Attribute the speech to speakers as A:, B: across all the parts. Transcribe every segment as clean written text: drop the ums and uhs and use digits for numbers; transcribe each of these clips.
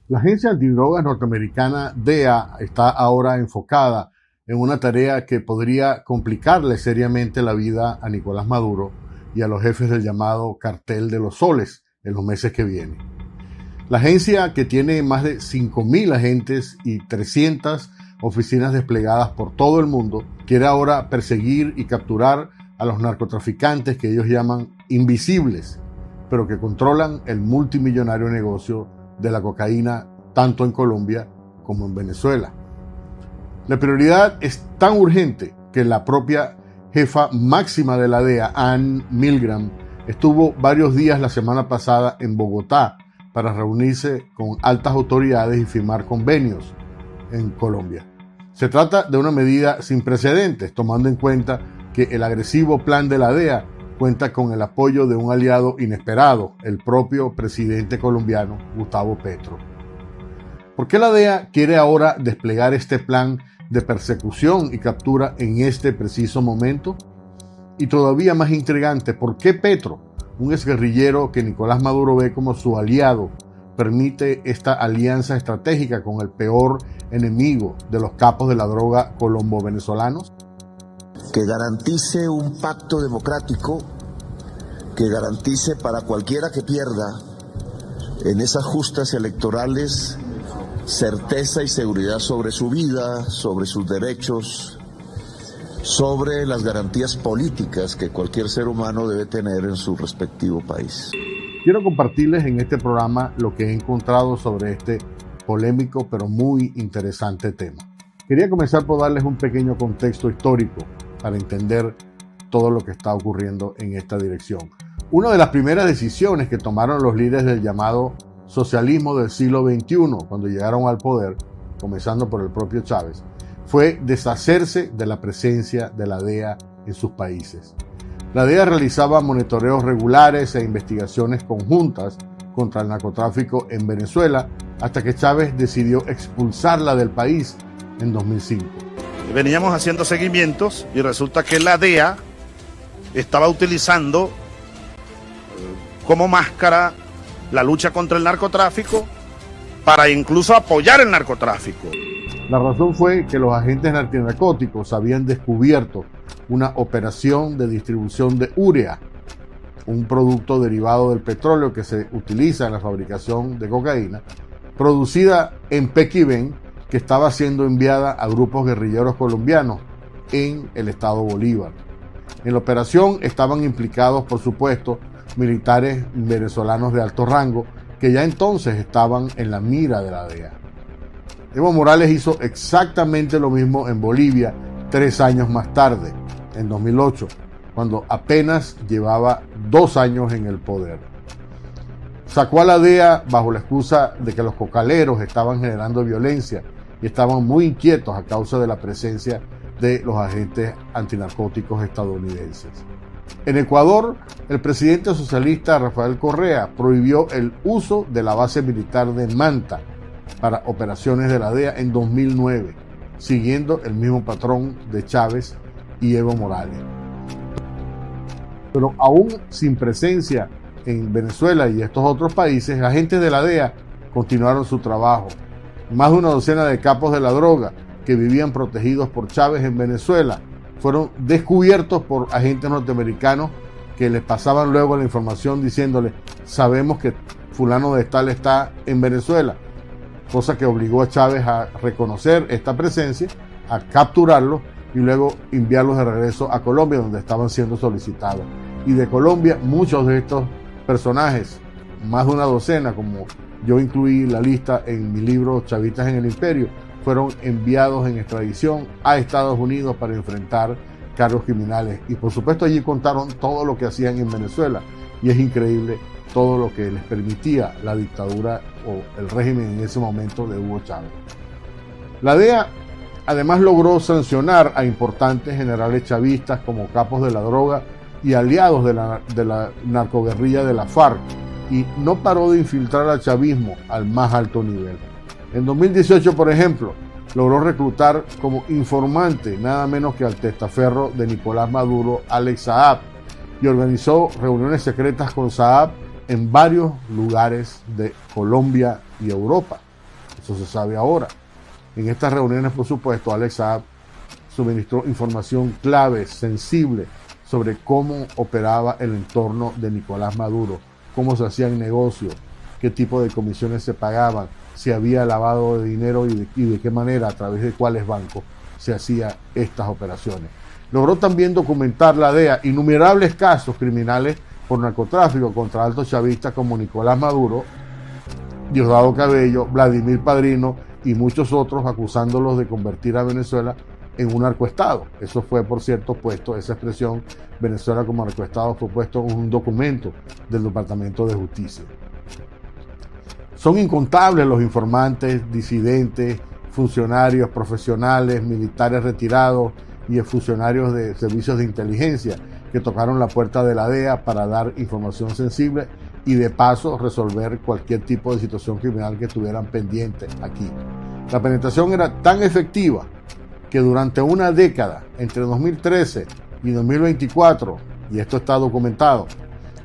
A: La agencia antidrogas norteamericana DEA está ahora enfocada en una tarea que podría complicarle seriamente la vida a Nicolás Maduro y a los jefes del llamado Cartel de los Soles en los meses que vienen. La agencia, que tiene más de 5.000 agentes y 300 oficinas desplegadas por todo el mundo, quiere ahora perseguir y capturar a los narcotraficantes que ellos llaman invisibles, pero que controlan el multimillonario negocio de la cocaína tanto en Colombia como en Venezuela. La prioridad es tan urgente que la propia jefa máxima de la DEA, Anne Milgram, estuvo varios días la semana pasada en Bogotá para reunirse con altas autoridades y firmar convenios en Colombia. Se trata de una medida sin precedentes, tomando en cuenta que el agresivo plan de la DEA cuenta con el apoyo de un aliado inesperado, el propio presidente colombiano, Gustavo Petro. ¿Por qué la DEA quiere ahora desplegar este plan de persecución y captura en este preciso momento? Y todavía más intrigante, ¿por qué Petro, un exguerrillero que Nicolás Maduro ve como su aliado, permite esta alianza estratégica con el peor enemigo de los capos de la droga colombo-venezolanos?
B: Que garantice un pacto democrático, que garantice para cualquiera que pierda en esas justas electorales certeza y seguridad sobre su vida, sobre sus derechos, sobre las garantías políticas que cualquier ser humano debe tener en su respectivo país.
A: Quiero compartirles en este programa lo que he encontrado sobre este polémico pero muy interesante tema. Quería comenzar por darles un pequeño contexto histórico para entender todo lo que está ocurriendo en esta dirección. Una de las primeras decisiones que tomaron los líderes del llamado socialismo del siglo XXI, cuando llegaron al poder, comenzando por el propio Chávez, fue deshacerse de la presencia de la DEA en sus países. La DEA realizaba monitoreos regulares e investigaciones conjuntas contra el narcotráfico en Venezuela, hasta que Chávez decidió expulsarla del país en 2005.
C: Veníamos haciendo seguimientos y resulta que la DEA estaba utilizando como máscara la lucha contra el narcotráfico para incluso apoyar el narcotráfico.
A: La razón fue que los agentes antinarcóticos habían descubierto una operación de distribución de urea, un producto derivado del petróleo que se utiliza en la fabricación de cocaína, producida en Pequibén, que estaba siendo enviada a grupos guerrilleros colombianos en el estado Bolívar. En la operación estaban implicados, por supuesto, militares venezolanos de alto rango que ya entonces estaban en la mira de la DEA. Evo Morales hizo exactamente lo mismo en Bolivia 3 años más tarde, en 2008, cuando apenas llevaba 2 años en el poder. Sacó a la DEA bajo la excusa de que los cocaleros estaban generando violencia y estaban muy inquietos a causa de la presencia de los agentes antinarcóticos estadounidenses. En Ecuador, el presidente socialista Rafael Correa prohibió el uso de la base militar de Manta para operaciones de la DEA en 2009, siguiendo el mismo patrón de Chávez y Evo Morales. Pero aún sin presencia en Venezuela y estos otros países, agentes de la DEA continuaron su trabajo. Más de una docena de capos de la droga que vivían protegidos por Chávez en Venezuela fueron descubiertos por agentes norteamericanos que les pasaban luego la información diciéndole: sabemos que fulano de tal está en Venezuela, cosa que obligó a Chávez a reconocer esta presencia, a capturarlos y luego enviarlos de regreso a Colombia, donde estaban siendo solicitados. Y de Colombia, muchos de estos personajes, más de una docena, como yo incluí la lista en mi libro Chavistas en el Imperio, fueron enviados en extradición a Estados Unidos para enfrentar cargos criminales. Y por supuesto allí contaron todo lo que hacían en Venezuela. Y es increíble todo lo que les permitía la dictadura o el régimen en ese momento de Hugo Chávez. La DEA además logró sancionar a importantes generales chavistas como capos de la droga y aliados de la narcoguerrilla de la FARC, y no paró de infiltrar al chavismo al más alto nivel. En 2018, por ejemplo, logró reclutar como informante nada menos que al testaferro de Nicolás Maduro, Alex Saab, y organizó reuniones secretas con Saab en varios lugares de Colombia y Europa. eso se sabe ahora. En estas reuniones, por supuesto, Alex Saab suministró información clave, sensible, sobre cómo operaba el entorno de Nicolás Maduro, cómo se hacían negocios, qué tipo de comisiones se pagaban, si había lavado de dinero y de qué manera, a través de cuáles bancos se hacían estas operaciones. Logró también documentar la DEA innumerables casos criminales por narcotráfico contra altos chavistas como Nicolás Maduro, Diosdado Cabello, Vladimir Padrino y muchos otros, acusándolos de convertir a Venezuela en un narcoestado. Eso fue, por cierto, puesto, esa expresión, Venezuela como narcoestado, fue puesto en un documento del Departamento de Justicia. Son incontables los informantes, disidentes, funcionarios profesionales, militares retirados y funcionarios de servicios de inteligencia que tocaron la puerta de la DEA para dar información sensible y de paso resolver cualquier tipo de situación criminal que estuvieran pendientes aquí. La penetración era tan efectiva que durante una década, entre 2013 y 2024, y esto está documentado,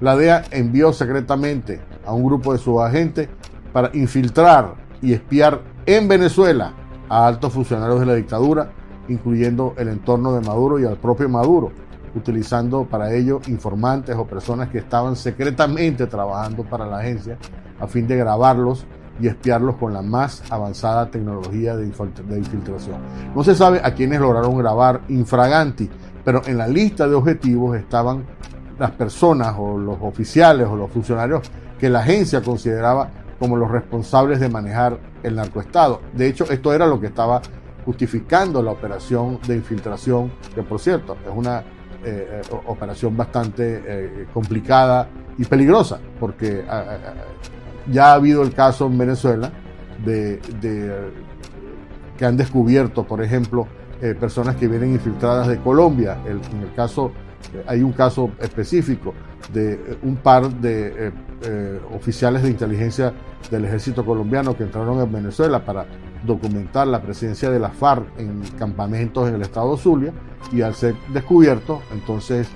A: la DEA envió secretamente a un grupo de sus agentes para infiltrar y espiar en Venezuela a altos funcionarios de la dictadura, incluyendo el entorno de Maduro y al propio Maduro, utilizando para ello informantes o personas que estaban secretamente trabajando para la agencia a fin de grabarlos y espiarlos con la más avanzada tecnología de infiltración. No se sabe a quiénes lograron grabar infraganti, pero en la lista de objetivos estaban las personas o los oficiales o los funcionarios que la agencia consideraba como los responsables de manejar el narcoestado. De hecho, esto era lo que estaba justificando la operación de infiltración, que por cierto es una operación bastante complicada y peligrosa, porque ya ha habido el caso en Venezuela que han descubierto, por ejemplo, personas que vienen infiltradas de Colombia. Hay un caso específico de un par de oficiales de inteligencia del ejército colombiano que entraron en Venezuela para documentar la presencia de la FARC en campamentos en el estado Zulia, y al ser descubierto, entonces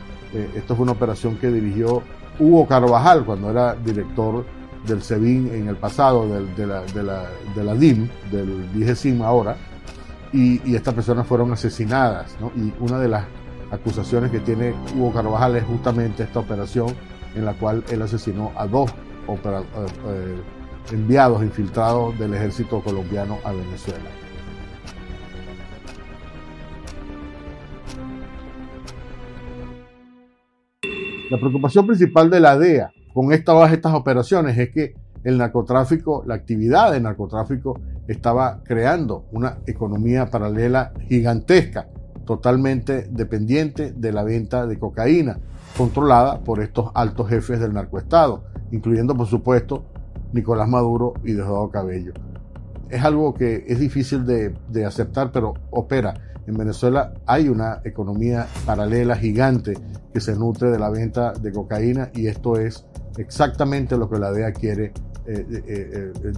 A: esto fue una operación que dirigió Hugo Carvajal cuando era director del SEBIN en el pasado, de la DIM, del DIGESIM ahora, y estas personas fueron asesinadas, ¿no? Y una de las acusaciones que tiene Hugo Carvajal es justamente esta operación en la cual él asesinó a dos enviados infiltrados del ejército colombiano a Venezuela. La preocupación principal de la DEA con todas estas operaciones es que el narcotráfico, la actividad de narcotráfico, estaba creando una economía paralela gigantesca, totalmente dependiente de la venta de cocaína, controlada por estos altos jefes del narcoestado, incluyendo, por supuesto, Nicolás Maduro y Diosdado Cabello. Es algo que es difícil de aceptar, pero opera. En Venezuela hay una economía paralela gigante que se nutre de la venta de cocaína, y esto es exactamente lo que la DEA quiere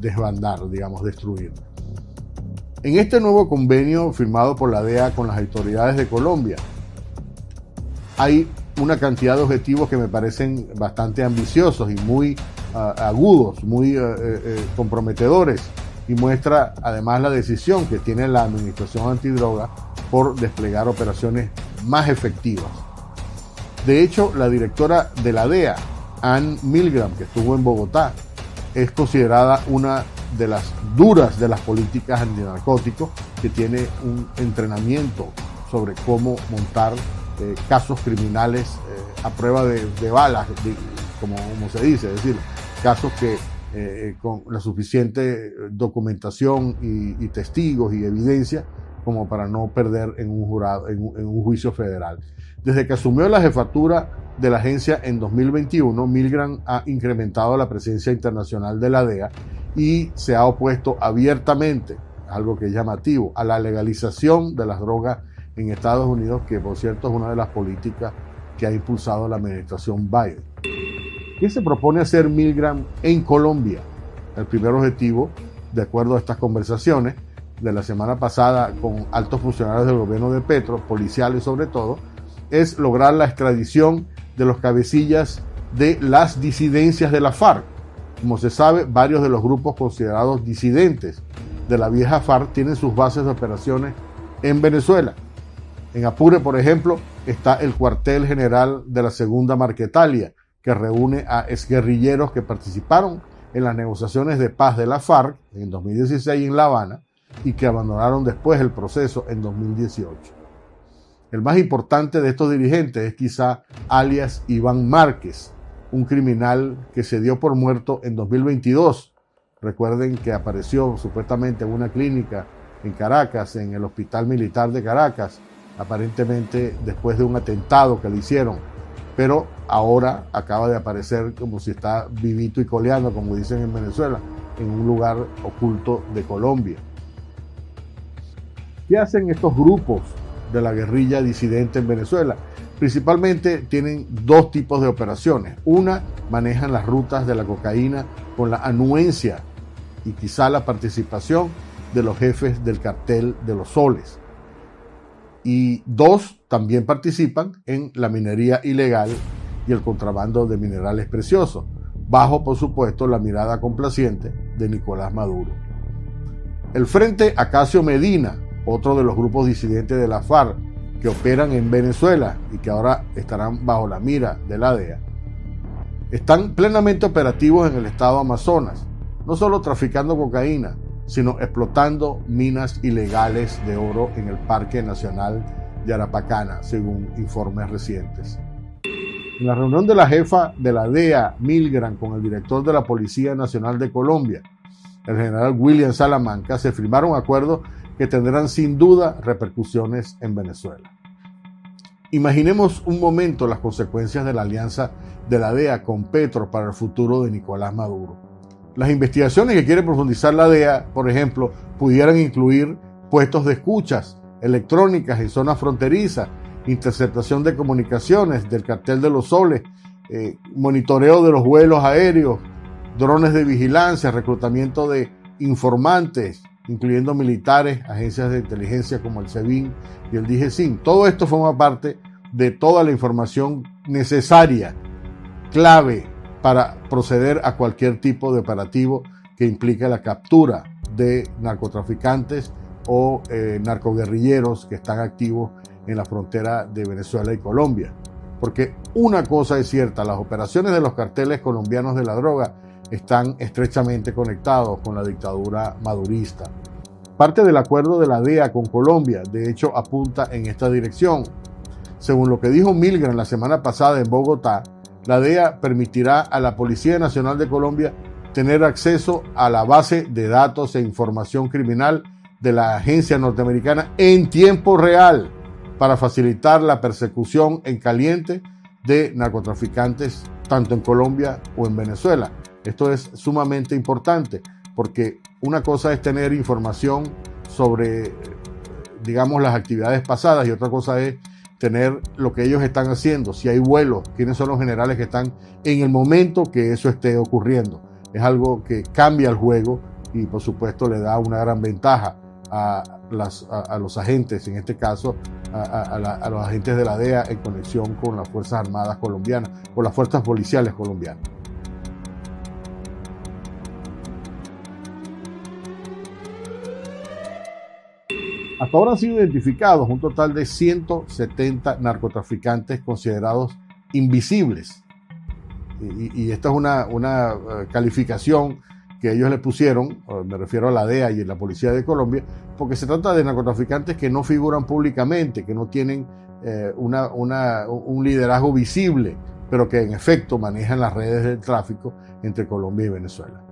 A: desbandar, digamos, destruir. En este nuevo convenio firmado por la DEA con las autoridades de Colombia, hay una cantidad de objetivos que me parecen bastante ambiciosos y muy agudos, muy comprometedores, y muestra además la decisión que tiene la Administración Antidroga por desplegar operaciones más efectivas. De hecho, la directora de la DEA, Ann Milgram, que estuvo en Bogotá, es considerada una de las duras de las políticas antinarcóticos, que tiene un entrenamiento sobre cómo montar casos criminales a prueba de balas, como se dice, es decir, casos que con la suficiente documentación y testigos y evidencia como para no perder en un juicio federal. Desde que asumió la jefatura de la agencia en 2021, Milgram ha incrementado la presencia internacional de la DEA y se ha opuesto abiertamente, algo que es llamativo, a la legalización de las drogas en Estados Unidos, que por cierto es una de las políticas que ha impulsado la administración Biden. ¿Qué se propone hacer Milgram en Colombia? El primer objetivo, de acuerdo a estas conversaciones de la semana pasada con altos funcionarios del gobierno de Petro, policiales sobre todo, es lograr la extradición de los cabecillas de las disidencias de la FARC. Como se sabe, varios de los grupos considerados disidentes de la vieja FARC tienen sus bases de operaciones en Venezuela. En Apure, por ejemplo, está el cuartel general de la Segunda Marquetalia, que reúne a exguerrilleros que participaron en las negociaciones de paz de la FARC en 2016 en La Habana y que abandonaron después el proceso en 2018. El más importante de estos dirigentes es quizá alias Iván Márquez, un criminal que se dio por muerto en 2022. Recuerden que apareció supuestamente en una clínica en Caracas, en el Hospital Militar de Caracas, aparentemente después de un atentado que le hicieron, pero ahora acaba de aparecer como si está vivito y coleando, como dicen en Venezuela, en un lugar oculto de Colombia. ¿Qué hacen estos grupos de la guerrilla disidente en Venezuela? Principalmente tienen dos tipos de operaciones. Una, manejan las rutas de la cocaína con la anuencia y quizá la participación de los jefes del cartel de los soles. Y dos, también participan en la minería ilegal y el contrabando de minerales preciosos, bajo, por supuesto, la mirada complaciente de Nicolás Maduro. El Frente Acacio Medina, otro de los grupos disidentes de la FARC que operan en Venezuela y que ahora estarán bajo la mira de la DEA, están plenamente operativos en el estado Amazonas, no solo traficando cocaína, sino explotando minas ilegales de oro en el Parque Nacional de Arapacana, según informes recientes. En la reunión de la jefa de la DEA, Milgram, con el director de la Policía Nacional de Colombia, el general William Salamanca, se firmaron acuerdos que tendrán sin duda repercusiones en Venezuela. Imaginemos un momento las consecuencias de la alianza de la DEA con Petro para el futuro de Nicolás Maduro. Las investigaciones que quiere profundizar la DEA, por ejemplo, pudieran incluir puestos de escuchas electrónicas en zonas fronterizas, interceptación de comunicaciones del cartel de los soles, monitoreo de los vuelos aéreos, drones de vigilancia, reclutamiento de informantes, incluyendo militares, agencias de inteligencia como el SEBIN y el DIGESIN. Todo esto forma parte de toda la información necesaria, clave, para proceder a cualquier tipo de operativo que implique la captura de narcotraficantes o narcoguerrilleros que están activos en la frontera de Venezuela y Colombia. Porque una cosa es cierta, las operaciones de los carteles colombianos de la droga están estrechamente conectados con la dictadura madurista. Parte del acuerdo de la DEA con Colombia, de hecho, apunta en esta dirección. Según lo que dijo Milgram la semana pasada en Bogotá, la DEA permitirá a la Policía Nacional de Colombia tener acceso a la base de datos e información criminal de la agencia norteamericana en tiempo real para facilitar la persecución en caliente de narcotraficantes tanto en Colombia o en Venezuela. Esto es sumamente importante porque una cosa es tener información sobre, digamos, las actividades pasadas y otra cosa es tener lo que ellos están haciendo, si hay vuelos, quiénes son los generales que están en el momento que eso esté ocurriendo. Es algo que cambia el juego y por supuesto le da una gran ventaja a los agentes, en este caso a los agentes de la DEA en conexión con las Fuerzas Armadas colombianas o las Fuerzas Policiales colombianas. Hasta ahora han sido identificados un total de 170 narcotraficantes considerados invisibles. Y esta es una calificación que ellos le pusieron, me refiero a la DEA y a la Policía de Colombia, porque se trata de narcotraficantes que no figuran públicamente, que no tienen un liderazgo visible, pero que en efecto manejan las redes del tráfico entre Colombia y Venezuela.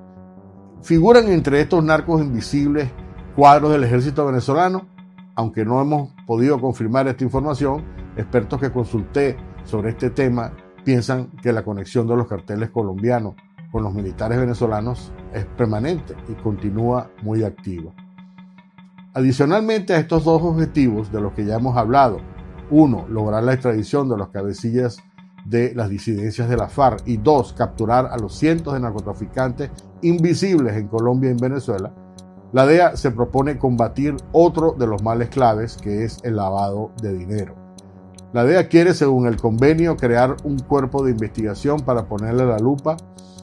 A: Figuran entre estos narcos invisibles cuadros del ejército venezolano, aunque no hemos podido confirmar esta información. Expertos que consulté sobre este tema piensan que la conexión de los carteles colombianos con los militares venezolanos es permanente y continúa muy activa. Adicionalmente a estos dos objetivos de los que ya hemos hablado, uno, lograr la extradición de los cabecillas de las disidencias de la FARC y dos, capturar a los cientos de narcotraficantes invisibles en Colombia y en Venezuela, la DEA se propone combatir otro de los males claves, que es el lavado de dinero. La DEA quiere, según el convenio, crear un cuerpo de investigación para ponerle la lupa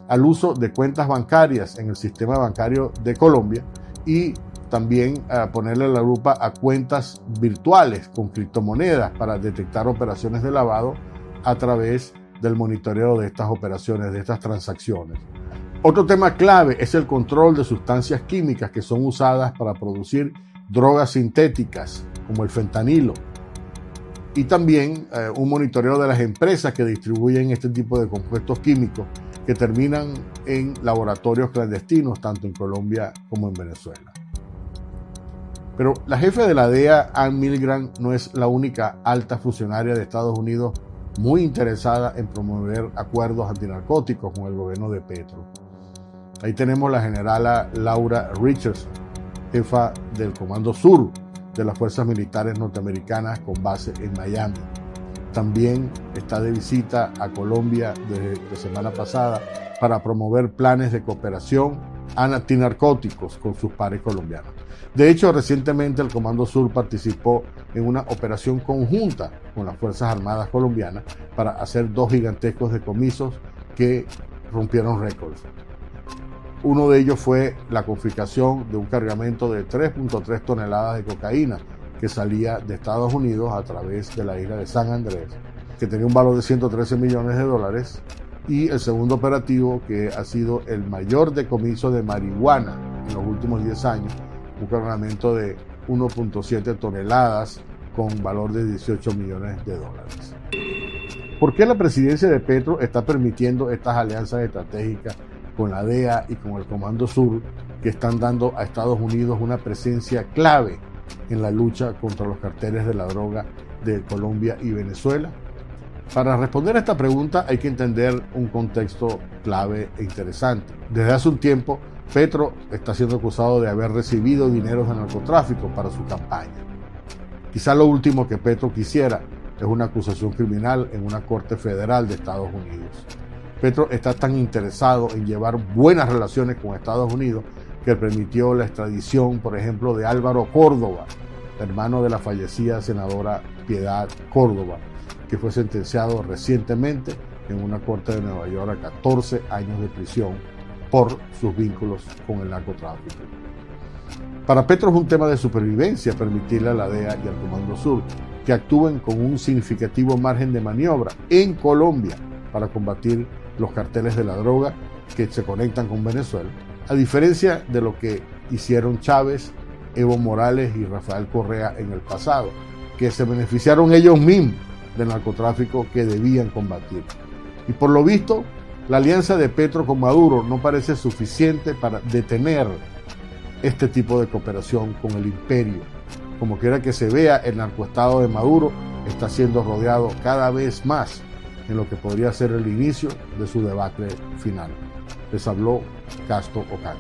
A: al uso de cuentas bancarias en el sistema bancario de Colombia y también ponerle la lupa a cuentas virtuales con criptomonedas para detectar operaciones de lavado a través del monitoreo de estas operaciones, de estas transacciones. Otro tema clave es el control de sustancias químicas que son usadas para producir drogas sintéticas, como el fentanilo. Y también un monitoreo de las empresas que distribuyen este tipo de compuestos químicos que terminan en laboratorios clandestinos, tanto en Colombia como en Venezuela. Pero la jefe de la DEA, Anne Milgram, no es la única alta funcionaria de Estados Unidos muy interesada en promover acuerdos antinarcóticos con el gobierno de Petro. Ahí tenemos la generala Laura Richardson, jefa del Comando Sur de las Fuerzas Militares Norteamericanas con base en Miami. También está de visita a Colombia desde la semana pasada para promover planes de cooperación antinarcóticos con sus pares colombianos. De hecho, recientemente el Comando Sur participó en una operación conjunta con las Fuerzas Armadas colombianas para hacer 2 gigantescos decomisos que rompieron récords. Uno de ellos fue la confiscación de un cargamento de 3.3 toneladas de cocaína que salía de Estados Unidos a través de la isla de San Andrés, que tenía un valor de $113 millones, y el segundo operativo, que ha sido el mayor decomiso de marihuana en los últimos 10 años, un cargamento de 1.7 toneladas con valor de $18 millones. ¿Por qué la presidencia de Petro está permitiendo estas alianzas estratégicas con la DEA y con el Comando Sur, que están dando a Estados Unidos una presencia clave en la lucha contra los carteles de la droga de Colombia y Venezuela? Para responder a esta pregunta hay que entender un contexto clave e interesante. Desde hace un tiempo, Petro está siendo acusado de haber recibido dineros de narcotráfico para su campaña. Quizá lo último que Petro quisiera es una acusación criminal en una corte federal de Estados Unidos. Petro está tan interesado en llevar buenas relaciones con Estados Unidos que permitió la extradición, por ejemplo, de Álvaro Córdoba, hermano de la fallecida senadora Piedad Córdoba, que fue sentenciado recientemente en una corte de Nueva York a 14 años de prisión por sus vínculos con el narcotráfico. Para Petro es un tema de supervivencia permitirle a la DEA y al Comando Sur que actúen con un significativo margen de maniobra en Colombia para combatir los carteles de la droga que se conectan con Venezuela, a diferencia de lo que hicieron Chávez, Evo Morales y Rafael Correa en el pasado, que se beneficiaron ellos mismos del narcotráfico que debían combatir. Y por lo visto, la alianza de Petro con Maduro no parece suficiente para detener este tipo de cooperación con el imperio. Como quiera que se vea, el narcoestado de Maduro está siendo rodeado cada vez más en lo que podría ser el inicio de su debacle final. Les habló Casto Ocaña.